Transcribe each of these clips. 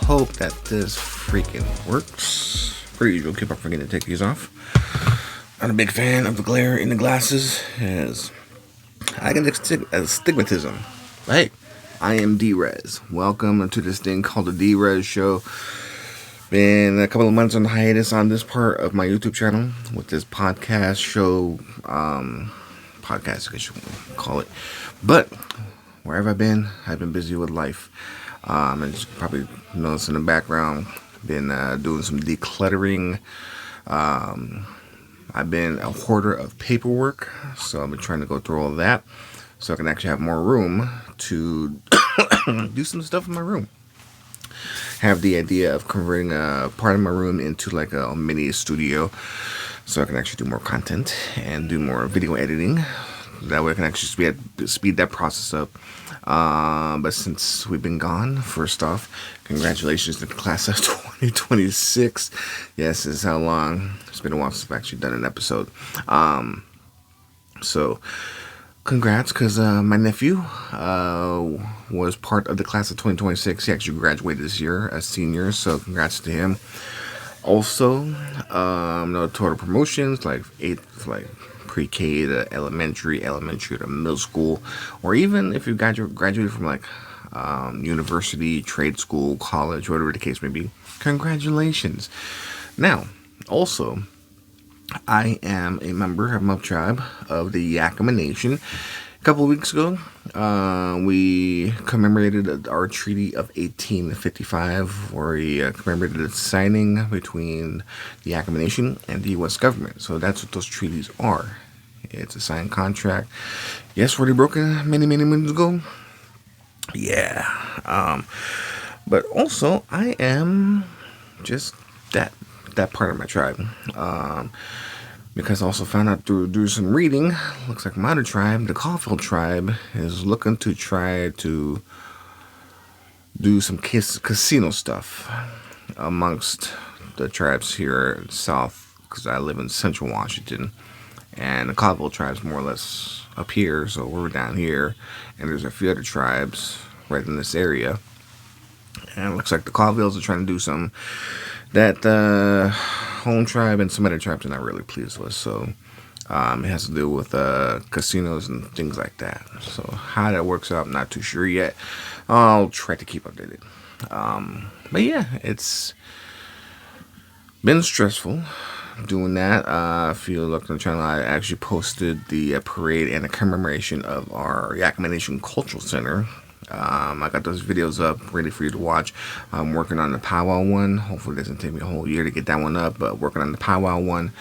hope that this freaking works. Per usual, keep on forgetting to take these off. Not a big fan of the glare in the glasses, as I get astigmatism. But hey, I am D-Rez. Welcome to this thing called the D-Rez Show. Been a couple of months on hiatus on this part of my YouTube channel with this podcast show, podcast I guess you can call it. But wherever I've been busy with life. And you probably notice in the background, been doing some decluttering. I've been a hoarder of paperwork, so I've been trying to go through all of that so I can actually have more room to do some stuff in my room. Have the idea of converting a part of my room into like a mini studio so I can actually do more content and do more video editing. That way I can actually speed that process up. But since we've been gone, first off, congratulations to the class of 2026. Yes, this is how long. It's been a while since I've actually done an episode. So congrats, because my nephew was part of the class of 2026. He actually graduated this year as senior, so congrats to him. Also, no total promotions, like pre-K to elementary to middle school, or even if you graduated from like university, trade school, college, whatever the case may be, congratulations. Now, also, I am a member of my tribe of the Yakima Nation. A couple of weeks ago, we commemorated our Treaty of 1855, where we commemorated the signing between the Yakima Nation and the U.S. government. So that's what those treaties are. It's a signed contract. Yes, were they broken many moons ago? Yeah. But also, I am just that part of my tribe. Because I also found out through some reading, looks like my other tribe, the Caulfield tribe, is looking to try to do some casino stuff amongst the tribes here south, because I live in central Washington, and the Caulfield tribe's more or less up here, so we're down here, and there's a few other tribes right in this area, and it looks like the Caulfields are trying to do some that home tribe and some other tribes are not really pleased with. So it has to do with casinos and things like that. So how that works out, I'm not too sure yet. I'll try to keep updated. But yeah, it's been stressful doing that. If you look on the channel, I actually posted the parade and the commemoration of our Yakima Nation Cultural Center. I got those videos up ready for you to watch. I'm working on the powwow one. Hopefully it doesn't take me a whole year to get that one up, but working on the powwow one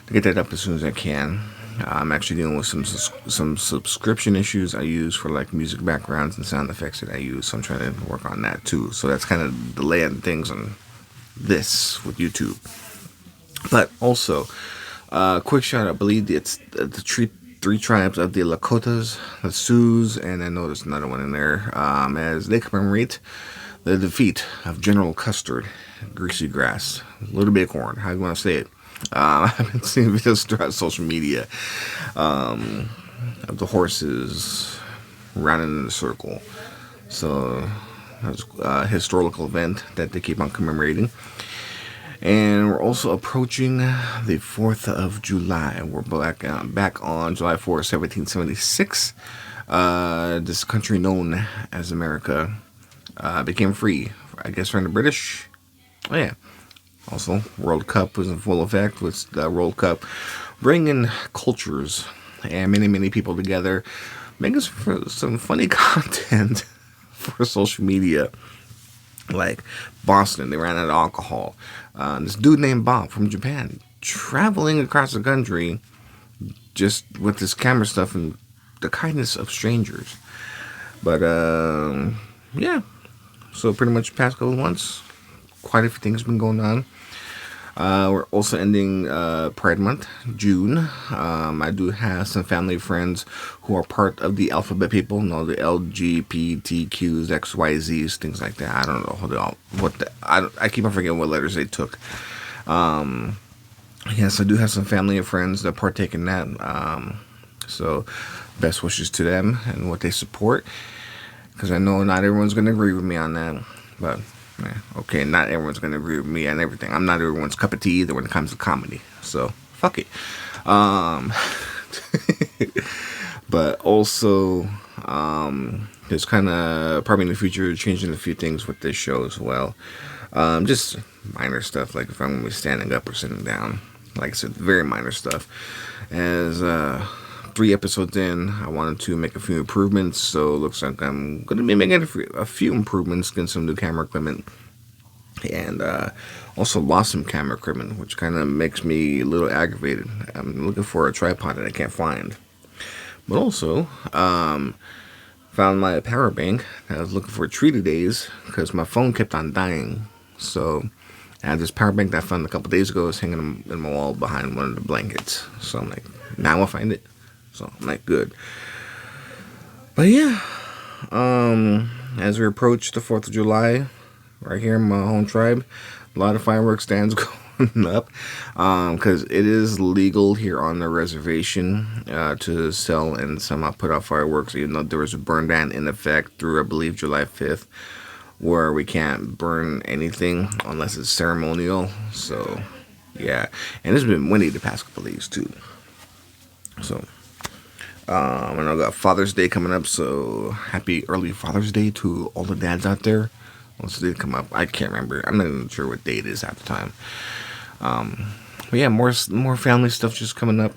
to get that up as soon as I can. I'm actually dealing with some subscription issues I use for like music backgrounds and sound effects that I use, so I'm trying to work on that too. So that's kind of delaying things on this with YouTube. But also, quick shout out, I believe it's the three tribes of the Lakotas, the Sioux, and I know there's another one in there, as they commemorate the defeat of General Custard, Greasy Grass, Little Bighorn, how you want to say it. I've been seeing videos throughout social media of the horses running in a circle. So that's a historical event that they keep on commemorating. And we're also approaching the 4th of July. We're back on July 4th, 1776. This country known as America became free, I guess, from the British. Oh, yeah. Also, World Cup was in full effect, with the World Cup bringing cultures and many people together, making some funny content for social media. Like Boston, they ran out of alcohol. This dude named Bob from Japan traveling across the country just with this camera stuff and the kindness of strangers. But yeah, so pretty much the past couple of months, quite a few things been going on. We're also ending Pride Month, June. I do have some family friends who are part of the alphabet people, the LGBTQs, XYZs, things like that. I don't know I keep on forgetting what letters they took. Yes, I do have some family and friends that partake in that. So best wishes to them and what they support, because I know not everyone's going to agree with me on that. But Okay, not everyone's going to agree with me and everything. I'm not everyone's cup of tea either when it comes to comedy. So, fuck it. Um, but also, there's kind of probably in the future changing a few things with this show as well. Just minor stuff, like if I'm going to be standing up or sitting down. Like I said, very minor stuff. As 3 episodes in, I wanted to make a few improvements, so it looks like I'm going to be making a few improvements, getting some new camera equipment, and also lost some camera equipment, which kind of makes me a little aggravated. I'm looking for a tripod that I can't find. But also, found my power bank that I was looking for 3 days because my phone kept on dying. So I had this power bank that I found a couple days ago. It's hanging in my wall behind one of the blankets. So I'm like, now I'll find it. So I'm like, good. But yeah, as we approach the 4th of July, right here in my home tribe, a lot of fireworks stands going up because it is legal here on the reservation to sell and somehow put out fireworks, even though there was a burn ban in effect through, I believe, July 5th, where we can't burn anything unless it's ceremonial. So yeah, and it's been windy the past couple of days too. So and I got Father's Day coming up, so happy early Father's Day to all the dads out there. Once it did come up, I can't remember. I'm not even sure what day it is at the time. But yeah, more family stuff just coming up.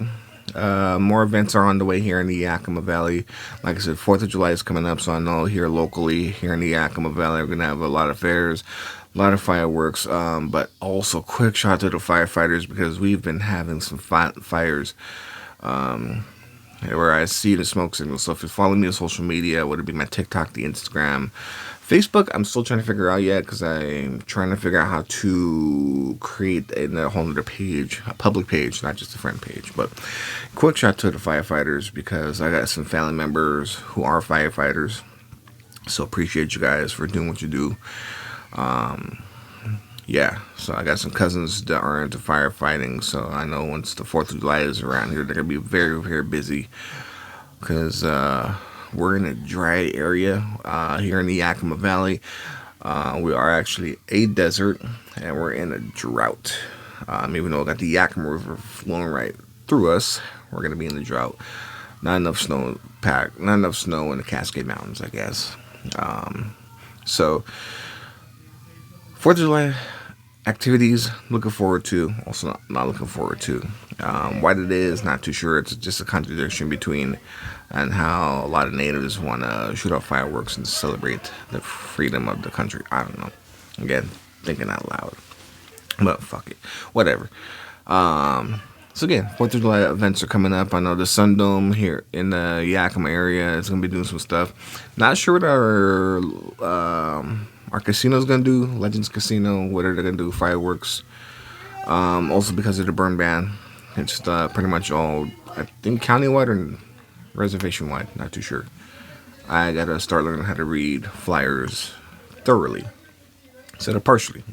More events are on the way here in the Yakima Valley. Like I said, 4th of July is coming up, so I know here locally, here in the Yakima Valley, we're going to have a lot of fairs, a lot of fireworks, but also quick shout out to the firefighters because we've been having some fires where I see the smoke signals. So if you follow me on social media, whether it be my TikTok, the Instagram, Facebook, I'm still trying to figure out yet because I'm trying to figure out how to create a whole other page, a public page, not just a friend page. But quick shout to the firefighters because I got some family members who are firefighters. So appreciate you guys for doing what you do. Yeah, so I got some cousins that are into firefighting, so I know once the 4th of July is around here, they're going to be very, very busy because we're in a dry area here in the Yakima Valley. We are actually a desert, and we're in a drought. Even though we got the Yakima River flowing right through us, we're going to be in the drought. Not enough snow in the Cascade Mountains, I guess. So 4th of July activities, looking forward to, also not looking forward to. What it is, not too sure. It's just a contradiction between and how a lot of natives want to shoot off fireworks and celebrate the freedom of the country. I don't know. Again, thinking out loud. But fuck it. Whatever. So again, 4th of July events are coming up. I know the Sun Dome here in the Yakima area is going to be doing some stuff. Not sure what our casino's going to do. Legends Casino, whether they're going to do fireworks. Also because of the burn ban. It's pretty much all, I think, countywide or reservation-wide. Not too sure. I got to start learning how to read flyers thoroughly instead of partially.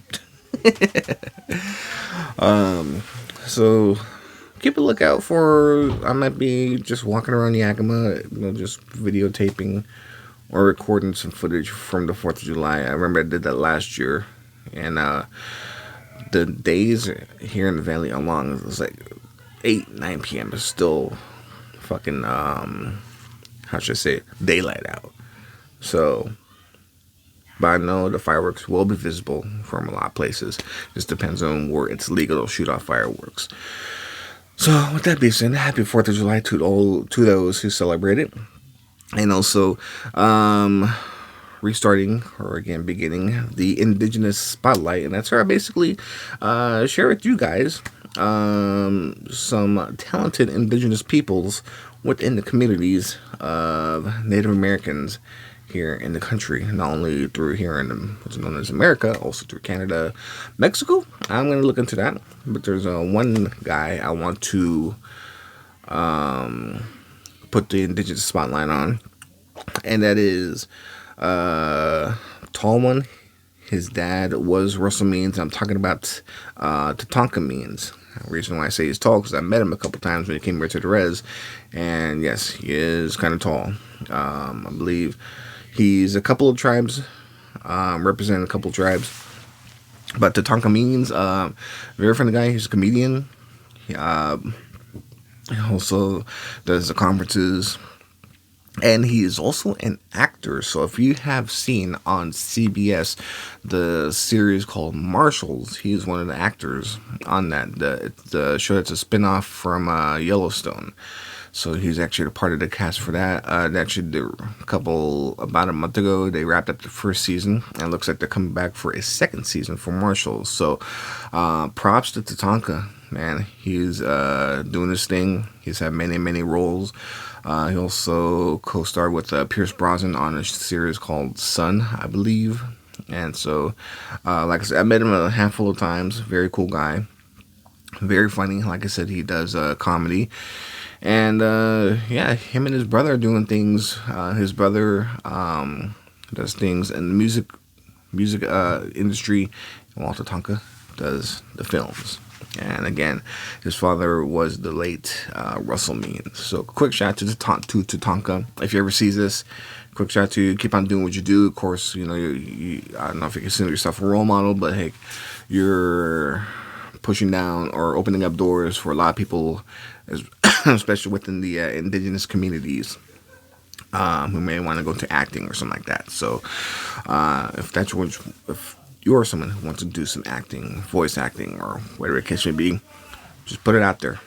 So keep a lookout for, I might be just walking around Yakima, just videotaping or recording some footage from the 4th of July. I remember I did that last year, and the days here in the valley are long. It was like 9 p.m. It's still fucking, how should I say, daylight out. So, but I know the fireworks will be visible from a lot of places. Just depends on where it's legal to shoot off fireworks. So, with that being said, happy 4th of July to those who celebrate it. And also, restarting, or again, beginning the Indigenous Spotlight. And that's where I basically share with you guys some talented Indigenous peoples within the communities of Native Americans here in the country, not only through here in what's known as America, also through Canada, Mexico. I'm going to look into that, but there's one guy I want to put the Indigenous Spotlight on, and that is tall one. His dad was Russell Means. I'm talking about Tatanka Means. The reason why I say he's tall because I met him a couple times when he came here to D-Rez, and yes, he is kind of tall. I believe he's a couple of tribes representing a couple tribes. But Tatanka means very friendly guy. He's a comedian. He also does the conferences. And he is also an actor. So if you have seen on CBS the series called Marshals, he's one of the actors on that. The show that's a spinoff from Yellowstone. So he's actually a part of the cast for that. Actually, about a month ago, they wrapped up the first season, and it looks like they're coming back for a second season for Marshals. So props to Tatanka, man. He's doing his thing. He's had many, many roles. He also co-starred with Pierce Brosnan on a series called Sun, I believe. And so, like I said, I met him a handful of times. Very cool guy. Very funny. Like I said, he does comedy. And yeah, him and his brother are doing things. His brother does things in the music industry. Walter Tonka does the films. And again, his father was the late Russell Means. So quick shout to Tatanka. If you ever see this, quick shout to you. Keep on doing what you do. Of course, you know, I don't know if you consider yourself a role model, but hey, you're pushing down or opening up doors for a lot of people, especially within the indigenous communities, who may want to go to acting or something like that. So if you're someone who wants to do some acting, voice acting, or whatever the case may be, just put it out there.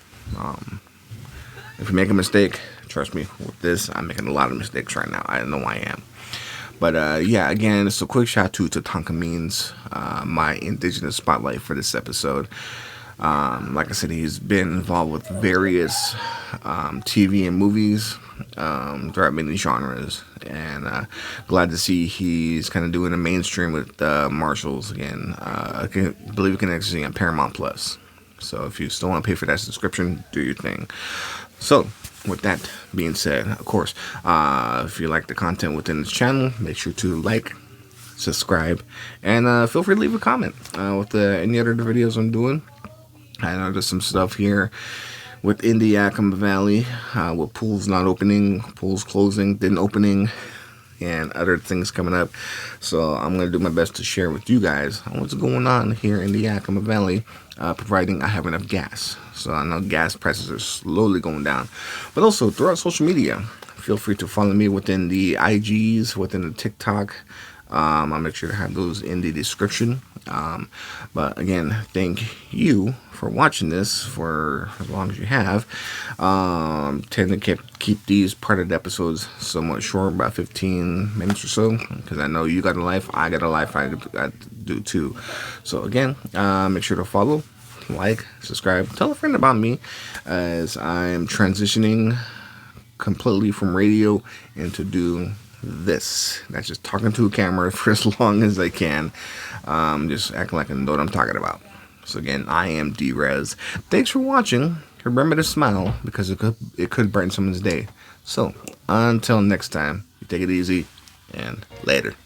If you make a mistake, trust me, with this, I'm making a lot of mistakes right now. I know I am. But yeah, again, it's a quick shout to Tatanka Means, my Indigenous Spotlight for this episode. Like I said, he's been involved with various TV and movies throughout many genres, and glad to see he's kind of doing the mainstream with Marshals again. I believe you can actually see on Paramount Plus. So if you still want to pay for that subscription, do your thing. So with that being said, of course, if you like the content within this channel, make sure to like, subscribe, and feel free to leave a comment with any other videos I'm doing. I know there's some stuff here within the Yakima Valley with pools not opening, pools closing, then opening, and other things coming up. So I'm going to do my best to share with you guys what's going on here in the Yakima Valley, providing I have enough gas. So I know gas prices are slowly going down. But also throughout social media, feel free to follow me within the IGs, within the TikTok. I'll make sure to have those in the description. But again, thank you for watching this for as long as you have. Tend to keep these part of the episodes somewhat short, about 15 minutes or so, because I know you got a life, I got a life, I do too. So again, make sure to follow, like, subscribe, tell a friend about me, as I'm transitioning completely from radio into doing this. That's just talking to a camera for as long as I can. Just acting like I know what I'm talking about. So again, I am D-Rez. Thanks for watching. Remember to smile, because it could brighten someone's day. So until next time, you take it easy, and later.